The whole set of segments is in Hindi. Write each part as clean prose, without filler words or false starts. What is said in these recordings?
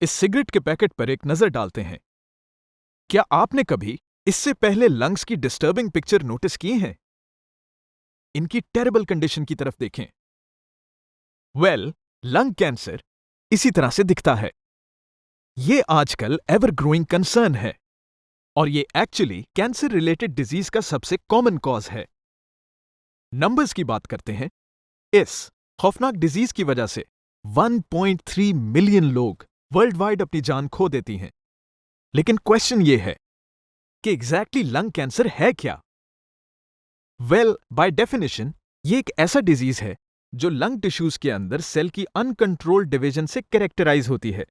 इस सिगरेट के पैकेट पर एक नजर डालते हैं। क्या आपने कभी इससे पहले लंग्स की डिस्टर्बिंग पिक्चर नोटिस की है? इनकी टेरेबल कंडीशन की तरफ देखें। लंग कैंसर इसी तरह से दिखता है। ये आजकल एवर ग्रोइंग कंसर्न है और ये एक्चुअली कैंसर रिलेटेड डिजीज का सबसे कॉमन कॉज है। नंबर्स की बात करते हैं। इस खौफनाक डिजीज की वजह से 1.3 मिलियन लोग वर्ल्ड वाइड अपनी जान खो देती हैं। लेकिन क्वेश्चन ये है कि एग्जैक्टली लंग कैंसर है क्या? बाय डेफिनेशन ये एक ऐसा डिजीज है जो लंग टिश्यूज के अंदर सेल की अनकंट्रोल्ड डिवीजन से कैरेक्टराइज होती है।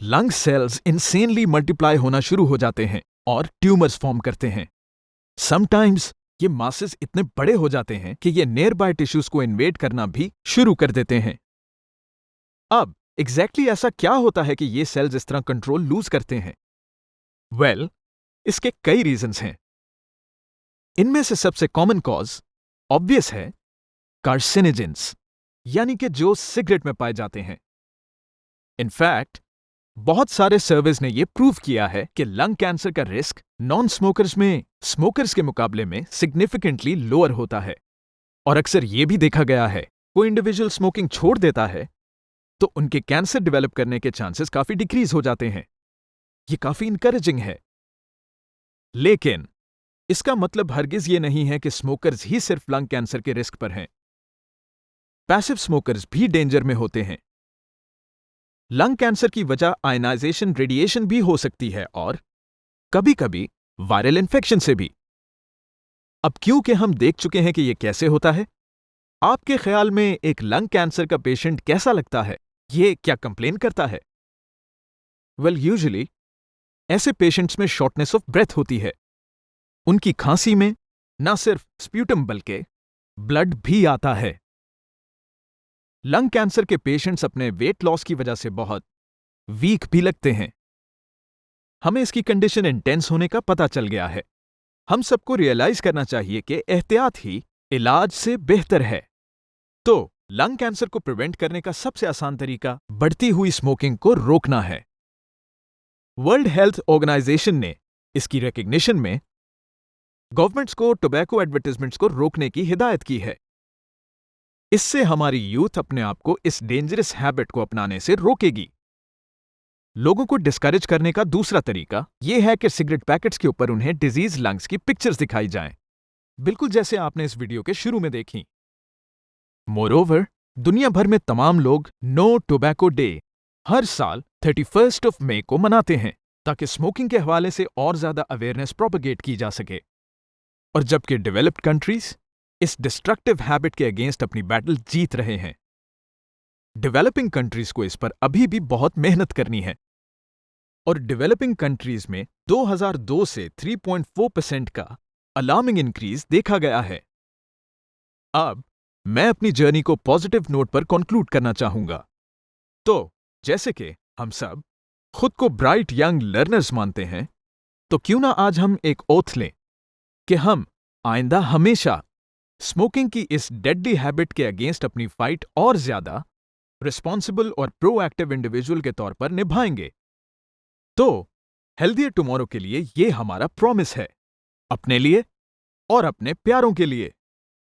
लंग सेल्स इंसेनली मल्टीप्लाई होना शुरू हो जाते हैं और ट्यूमर्स फॉर्म करते हैं। समटाइम्स ये मासेस इतने बड़े हो जाते हैं कि ये नियर बाय टिश्यूज को इन्वेड करना भी शुरू कर देते हैं। अब एग्जैक्टली ऐसा क्या होता है कि ये सेल्स इस तरह कंट्रोल लूज करते हैं? इसके कई रीजंस हैं। इनमें से सबसे कॉमन कॉज ऑब्वियस है, कार्सिनोजेंस, यानी कि जो सिगरेट में पाए जाते हैं। इनफैक्ट बहुत सारे सर्वेज ने यह प्रूव किया है कि लंग कैंसर का रिस्क नॉन स्मोकर्स में स्मोकर्स के मुकाबले में सिग्निफिकेंटली लोअर होता है। और अक्सर यह भी देखा गया है, कोई इंडिविजुअल स्मोकिंग छोड़ देता है तो उनके कैंसर डेवलप करने के चांसेस काफी डिक्रीज हो जाते हैं। यह काफी इंकरेजिंग है। लेकिन इसका मतलब हरगिज ये नहीं है कि स्मोकर्स ही सिर्फ लंग कैंसर के रिस्क पर हैं। पैसिव स्मोकर्स भी डेंजर में होते हैं। लंग कैंसर की वजह आयनाइजेशन रेडिएशन भी हो सकती है और कभी कभी वायरल इन्फेक्शन से भी। अब क्योंकि हम देख चुके हैं कि यह कैसे होता है, आपके ख्याल में एक लंग कैंसर का पेशेंट कैसा लगता है? यह क्या कंप्लेन करता है? यूजुअली ऐसे पेशेंट्स में शॉर्टनेस ऑफ ब्रेथ होती है। उनकी खांसी में न सिर्फ स्प्यूटम बल्कि ब्लड भी आता है। लंग कैंसर के पेशेंट्स अपने वेट लॉस की वजह से बहुत वीक भी लगते हैं। हमें इसकी कंडीशन इंटेंस होने का पता चल गया है। हम सबको रियलाइज करना चाहिए कि एहतियात ही इलाज से बेहतर है। तो लंग कैंसर को प्रिवेंट करने का सबसे आसान तरीका बढ़ती हुई स्मोकिंग को रोकना है। वर्ल्ड हेल्थ ऑर्गेनाइजेशन ने इसकी रिकॉग्निशन में गवर्नमेंट्स को टोबैको एडवर्टाइजमेंट्स को रोकने की हिदायत की है। इससे हमारी यूथ अपने आप को इस डेंजरस हैबिट को अपनाने से रोकेगी। लोगों को डिस्करेज करने का दूसरा तरीका यह है कि सिगरेट पैकेट्स के ऊपर उन्हें डिजीज लंग्स की पिक्चर्स दिखाई जाएं, बिल्कुल जैसे आपने इस वीडियो के शुरू में देखी। मोरओवर, दुनिया भर में तमाम लोग नो टोबैको डे हर साल 31 मई को मनाते हैं ताकि स्मोकिंग के हवाले से और ज्यादा अवेयरनेस प्रोपेगेट की जा सके। और जबकि डेवलप्ड कंट्रीज इस डिस्ट्रक्टिव हैबिट के अगेंस्ट अपनी बैटल जीत रहे हैं, डेवलपिंग कंट्रीज को इस पर अभी भी बहुत मेहनत करनी है। और डेवलपिंग कंट्रीज में 2002 से 3.4% का अलार्मिंग इंक्रीज देखा गया है। अब मैं अपनी जर्नी को पॉजिटिव नोट पर कंक्लूड करना चाहूंगा। तो जैसे कि हम सब खुद को ब्राइट यंग लर्नर्स मानते हैं, तो क्यों ना आज हम एक ओथ लें कि हम आइंदा हमेशा स्मोकिंग की इस डेडली हैबिट के अगेंस्ट अपनी फाइट और ज्यादा रिस्पॉन्सिबल और प्रोएक्टिव इंडिविजुअल के तौर पर निभाएंगे। तो हेल्दियर टुमारो के लिए ये हमारा प्रॉमिस है, अपने लिए और अपने प्यारों के लिए।